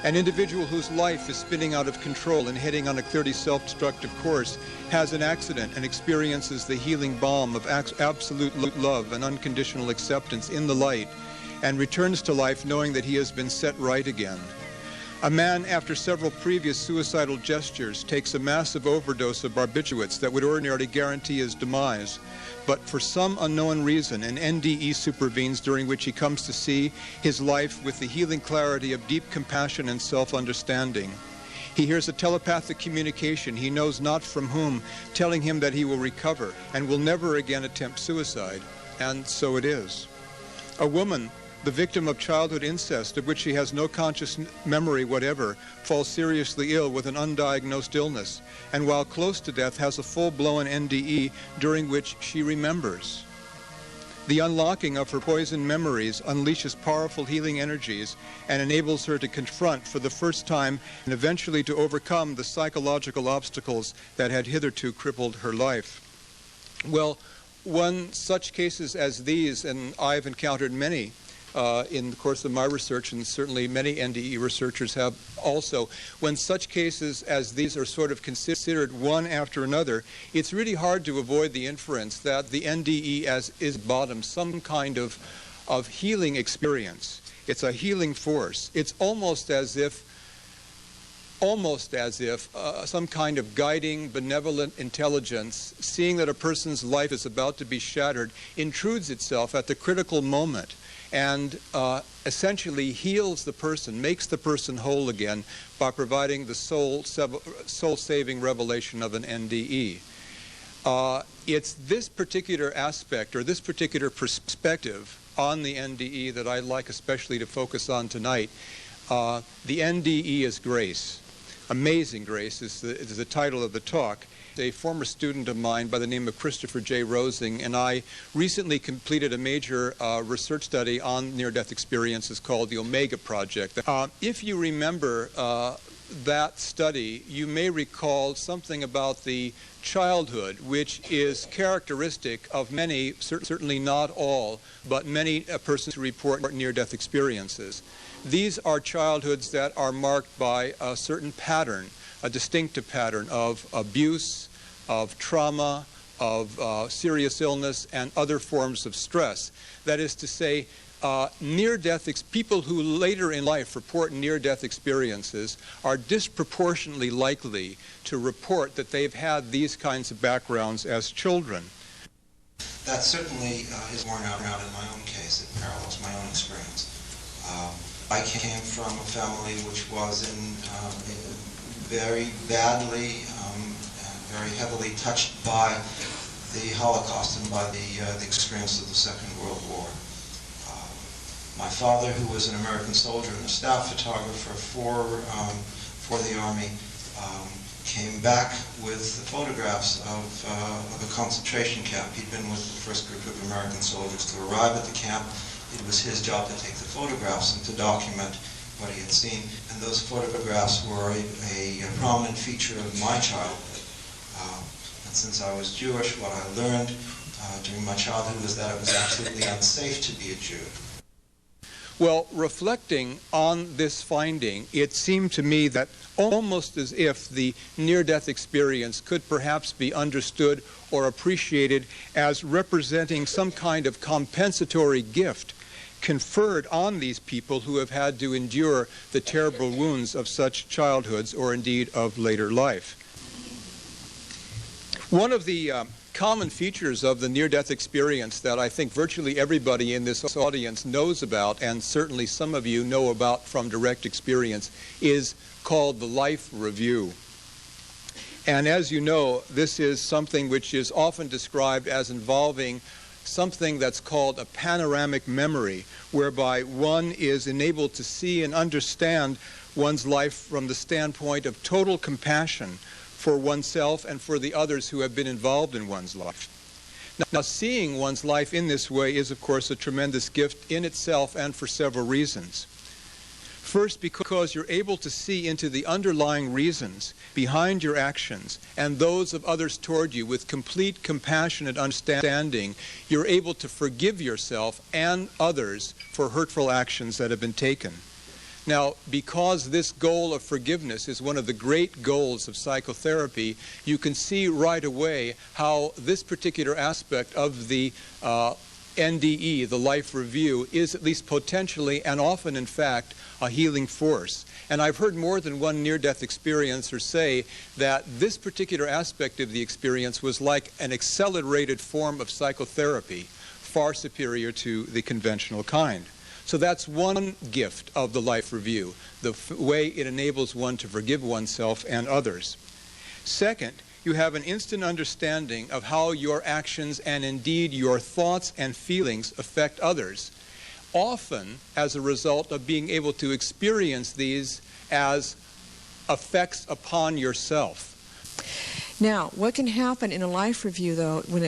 An individual whose life is spinning out of control and heading on a clearly self-destructive course has an accident and experiences the healing balm of absolute love and unconditional acceptance in the light, and returns to life knowing that he has been set right again. A man, after several previous suicidal gestures, takes a massive overdose of barbiturates that would ordinarily guarantee his demise, but for some unknown reason, an NDE supervenes during which he comes to see his life with the healing clarity of deep compassion and self-understanding. He hears a telepathic communication, he knows not from whom, telling him that he will recover and will never again attempt suicide. And so it is. A woman, the victim of childhood incest, of which she has no conscious memory whatever, falls seriously ill with an undiagnosed illness, and while close to death has a full-blown NDE during which she remembers. The unlocking of her poisoned memories unleashes powerful healing energies and enables her to confront for the first time and eventually to overcome the psychological obstacles that had hitherto crippled her life. Well, when such cases as these, and I've encountered many, in the course of my research, and certainly many NDE researchers have also, when such cases as these are sort of considered one after another, it's really hard to avoid the inference that the NDE is bottom some kind of healing experience. It's a healing force. It's almost as if some kind of guiding, benevolent intelligence, seeing that a person's life is about to be shattered, intrudes itself at the critical moment and essentially heals the person, makes the person whole again by providing the soul-saving revelation of an NDE. It's this particular aspect or this particular perspective on the NDE that I'd like especially to focus on tonight. The NDE is grace. Amazing Grace is the title of the talk. A former student of mine by the name of Christopher J. Rosing and I recently completed a major research study on near-death experiences called the Omega Project. If you remember that study, you may recall something about the childhood, which is characteristic of many, certainly not all, but many persons who report near-death experiences. These are childhoods that are marked by a certain pattern, a distinctive pattern of abuse, of trauma, of serious illness, and other forms of stress. That is to say, people who later in life report near-death experiences are disproportionately likely to report that they've had these kinds of backgrounds as children. That certainly is borne out in my own case. It parallels my own experience. I came from a family which was very badly, very heavily touched by the Holocaust and by the experience of the Second World War. My father, who was an American soldier and a staff photographer for the Army, came back with photographs of a concentration camp. He'd been with the first group of American soldiers to arrive at the camp. It was his job to take the photographs and to document what he had seen. And those photographs were a prominent feature of my childhood. And since I was Jewish, what I learned during my childhood was that it was absolutely unsafe to be a Jew. Well, reflecting on this finding, it seemed to me that almost as if the near-death experience could perhaps be understood or appreciated as representing some kind of compensatory gift conferred on these people who have had to endure the terrible wounds of such childhoods or indeed of later life. One of the common features of the near-death experience that I think virtually everybody in this audience knows about, and certainly some of you know about from direct experience, is called the life review. And as you know, this is something which is often described as involving something that's called a panoramic memory, whereby one is enabled to see and understand one's life from the standpoint of total compassion for oneself and for the others who have been involved in one's life. Now, seeing one's life in this way is, of course, a tremendous gift in itself and for several reasons. First, because you're able to see into the underlying reasons behind your actions and those of others toward you with complete compassionate understanding. You're able to forgive yourself and others for hurtful actions that have been taken. Now, because this goal of forgiveness is one of the great goals of psychotherapy, you can see right away how this particular aspect of the NDE, the life review, is at least potentially and often, in fact, a healing force. And I've heard more than one near-death experiencer say that this particular aspect of the experience was like an accelerated form of psychotherapy, far superior to the conventional kind. So that's one gift of the life review, the way it enables one to forgive oneself and others. Second, you have an instant understanding of how your actions and indeed your thoughts and feelings affect others, often as a result of being able to experience these as effects upon yourself. Now, what can happen in a life review, though, when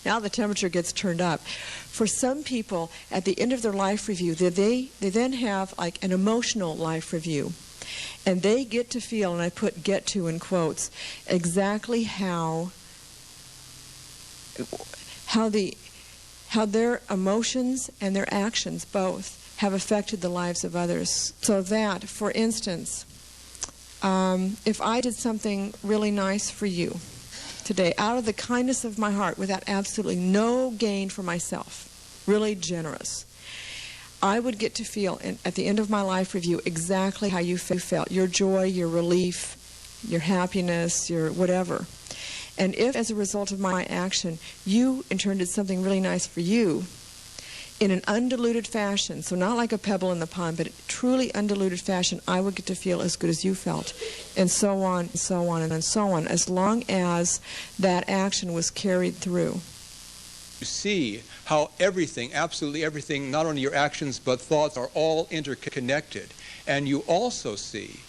now the temperature gets turned up? For some people, at the end of their life review, they then have like an emotional life review. And they get to feel, and I put "get to" in quotes, exactly how their emotions and their actions both have affected the lives of others. So that, for instance, if I did something really nice for you today, out of the kindness of my heart, without absolutely no gain for myself, really generous, I would get to feel, at the end of my life review, exactly how you felt. Your joy, your relief, your happiness, your whatever. And if, as a result of my action, you, in turn, did something really nice for you, in an undiluted fashion, so not like a pebble in the pond, but truly undiluted fashion, I would get to feel as good as you felt, and so on, and so on, and so on, as long as that action was carried through. You see how everything, absolutely everything, not only your actions but thoughts, are all interconnected. And you also see,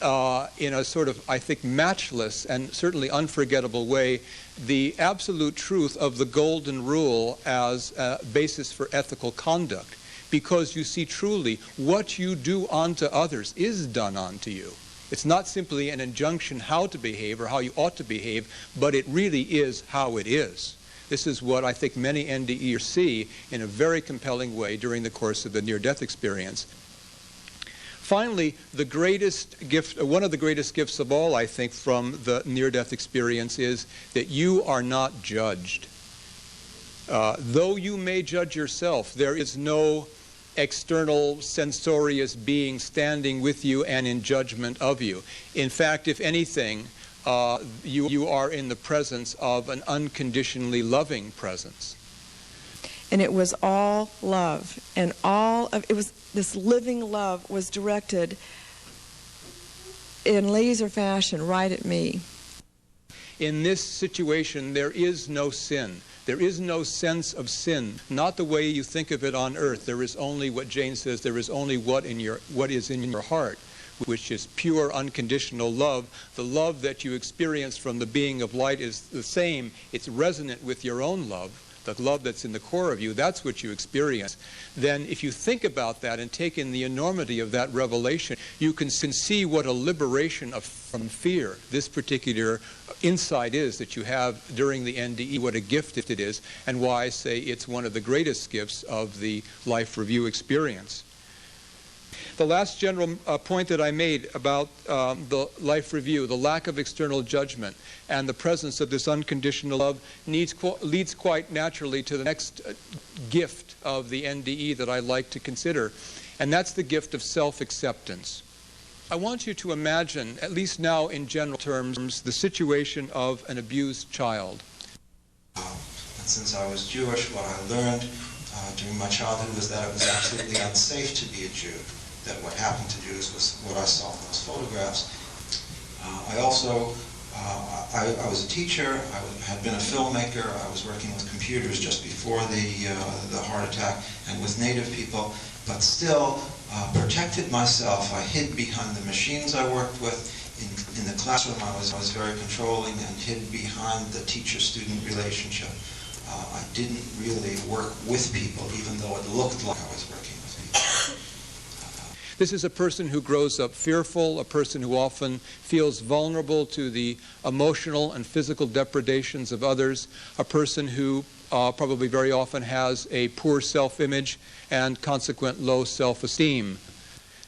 in a sort of, I think, matchless and certainly unforgettable way, the absolute truth of the golden rule as a basis for ethical conduct. Because you see truly what you do unto others is done unto you. It's not simply an injunction how to behave or how you ought to behave, but it really is how it is. This is what I think many NDEs see in a very compelling way during the course of the near-death experience. Finally, the greatest gift, one of the greatest gifts of all, I think, from the near-death experience is that you are not judged. Though you may judge yourself, there is no external censorious being standing with you and in judgment of you. In fact, if anything, you are in the presence of an unconditionally loving presence. And it was all love, and this living love was directed in laser fashion right at me. In this situation, there is no sin. There is no sense of sin, not the way you think of it on earth. There is only what Jane says, there is only what is in your heart, which is pure, unconditional love. The love that you experience from the being of light is the same. It's resonant with your own love, the love that's in the core of you. That's what you experience. Then if you think about that and take in the enormity of that revelation, you can see what a liberation from fear this particular insight is that you have during the NDE, what a gift it is, and why I say it's one of the greatest gifts of the life review experience. The last general point that I made about the life review, the lack of external judgment and the presence of this unconditional love leads quite naturally to the next gift of the NDE that I like to consider, and that's the gift of self-acceptance. I want you to imagine, at least now in general terms, the situation of an abused child. And since I was Jewish, what I learned during my childhood was that it was absolutely unsafe to be a Jew. That what happened to Jews was what I saw in those photographs. I was a teacher, I had been a filmmaker, I was working with computers just before the heart attack and with Native people, but still protected myself. I hid behind the machines I worked with. In the classroom I was very controlling and hid behind the teacher-student relationship. I didn't really work with people, even though it looked like I was working with people. This is a person who grows up fearful, a person who often feels vulnerable to the emotional and physical depredations of others, a person who probably very often has a poor self-image and consequent low self-esteem.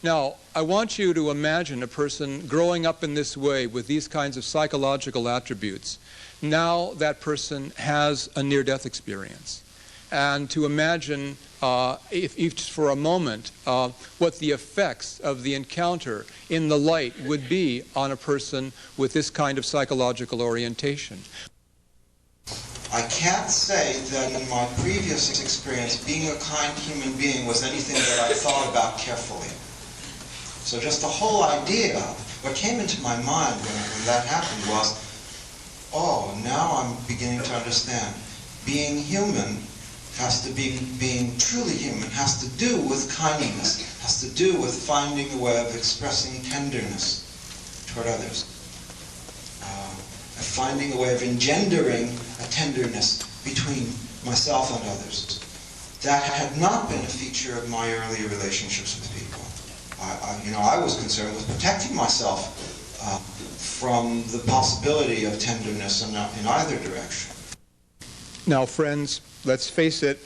Now, I want you to imagine a person growing up in this way with these kinds of psychological attributes. Now that person has a near-death experience. And to imagine, if just for a moment, what the effects of the encounter in the light would be on a person with this kind of psychological orientation. I can't say that in my previous experience, being a kind human being was anything that I thought about carefully. So just the whole idea, what came into my mind when that happened was, oh, now I'm beginning to understand. Being human has to be, being truly human has to do with kindness, has to do with finding a way of expressing tenderness toward others. Finding a way of engendering a tenderness between myself and others. That had not been a feature of my earlier relationships with people. I was concerned with protecting myself from the possibility of tenderness in either direction. Now, friends, let's face it,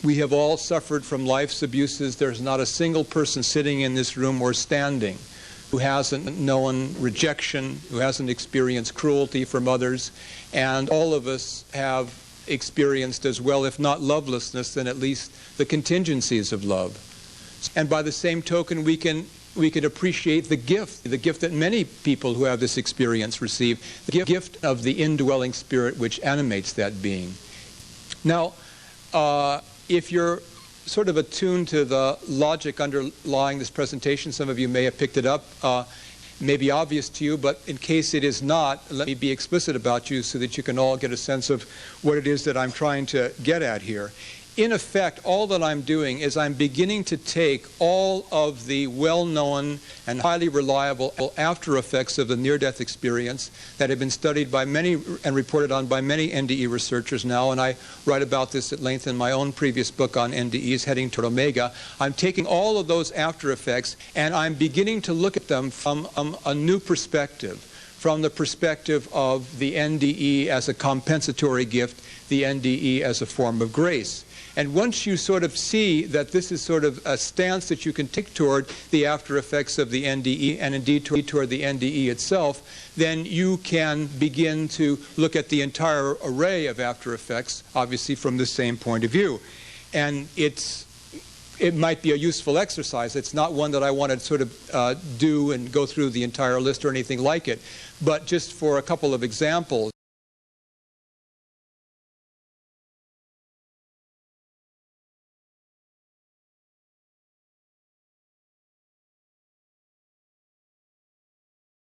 we have all suffered from life's abuses. There's not a single person sitting in this room or standing who hasn't known rejection, who hasn't experienced cruelty from others, and all of us have experienced as well, if not lovelessness, then at least the contingencies of love. And by the same token, we can appreciate the gift that many people who have this experience receive, the gift of the indwelling spirit which animates that being. Now, if you're sort of attuned to the logic underlying this presentation, some of you may have picked it up, may be obvious to you, but in case it is not, let me be explicit about you so that you can all get a sense of what it is that I'm trying to get at here. In effect, all that I'm doing is I'm beginning to take all of the well-known and highly reliable after effects of the near-death experience that have been studied by many and reported on by many NDE researchers now, and I write about this at length in my own previous book on NDEs, Heading Toward Omega. I'm taking all of those after effects and I'm beginning to look at them from a new perspective, from the perspective of the NDE as a compensatory gift, the NDE as a form of grace. And once you sort of see that this is sort of a stance that you can take toward the after effects of the NDE and indeed toward the NDE itself, then you can begin to look at the entire array of after effects, obviously from the same point of view. And it might be a useful exercise. It's not one that I want to sort of do and go through the entire list or anything like it. But just for a couple of examples,